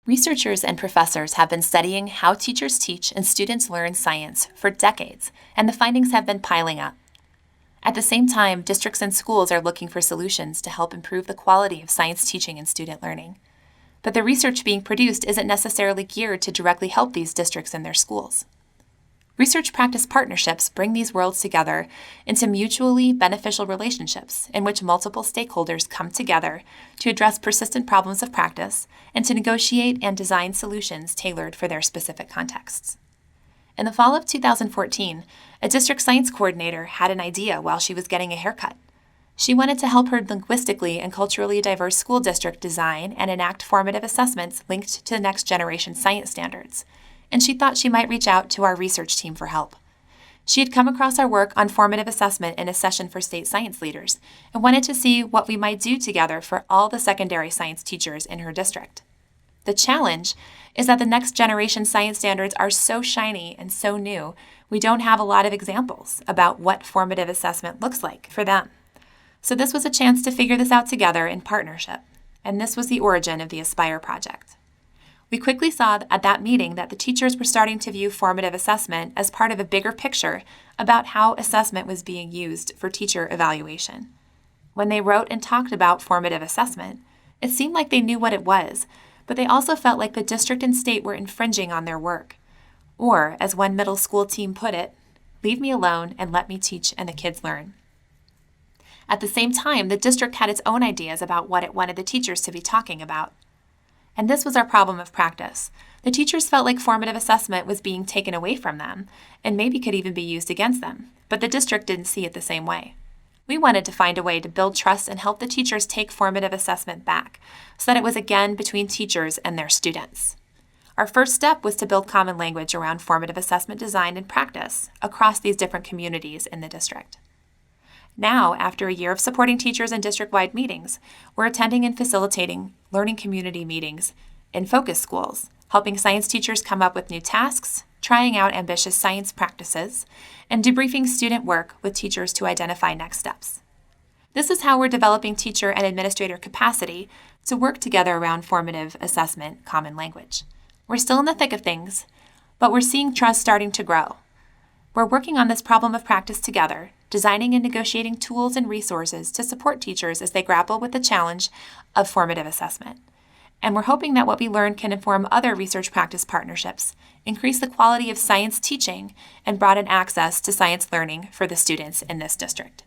Researchers and professors have been studying how teachers teach and students learn science for decades, and the findings have been piling up. At the same time, districts and schools are looking for solutions to help improve the quality of science teaching and student learning. But the research being produced isn't necessarily geared to directly help these districts and their schools. Research practice partnerships bring these worlds together into mutually beneficial relationships in which multiple stakeholders come together to address persistent problems of practice and to negotiate and design solutions tailored for their specific contexts. In the fall of 2014, a district science coordinator had an idea while she was getting a haircut. She wanted to help her linguistically and culturally diverse school district design and enact formative assessments linked to next generation science standards, and she thought she might reach out to our research team for help. She had come across our work on formative assessment in a session for state science leaders and wanted to see what we might do together for all the secondary science teachers in her district. The challenge is that the next generation science standards are so shiny and so new, we don't have a lot of examples about what formative assessment looks like for them. So this was a chance to figure this out together in partnership, and this was the origin of the Aspire project. We quickly saw at that meeting that the teachers were starting to view formative assessment as part of a bigger picture about how assessment was being used for teacher evaluation. When they wrote and talked about formative assessment, it seemed like they knew what it was, but they also felt like the district and state were infringing on their work. Or, as one middle school team put it, leave me alone and let me teach and the kids learn. At the same time, the district had its own ideas about what it wanted the teachers to be talking about. And this was our problem of practice. The teachers felt like formative assessment was being taken away from them, and maybe could even be used against them, but the district didn't see it the same way. We wanted to find a way to build trust and help the teachers take formative assessment back, so that it was again between teachers and their students. Our first step was to build common language around formative assessment design and practice across these different communities in the district. Now, after a year of supporting teachers in district-wide meetings, we're attending and facilitating learning community meetings in focus schools, helping science teachers come up with new tasks, trying out ambitious science practices, and debriefing student work with teachers to identify next steps. This is how we're developing teacher and administrator capacity to work together around formative assessment common language. We're still in the thick of things, but we're seeing trust starting to grow. We're working on this problem of practice together, designing and negotiating tools and resources to support teachers as they grapple with the challenge of formative assessment. And we're hoping that what we learn can inform other research practice partnerships, increase the quality of science teaching, and broaden access to science learning for the students in this district.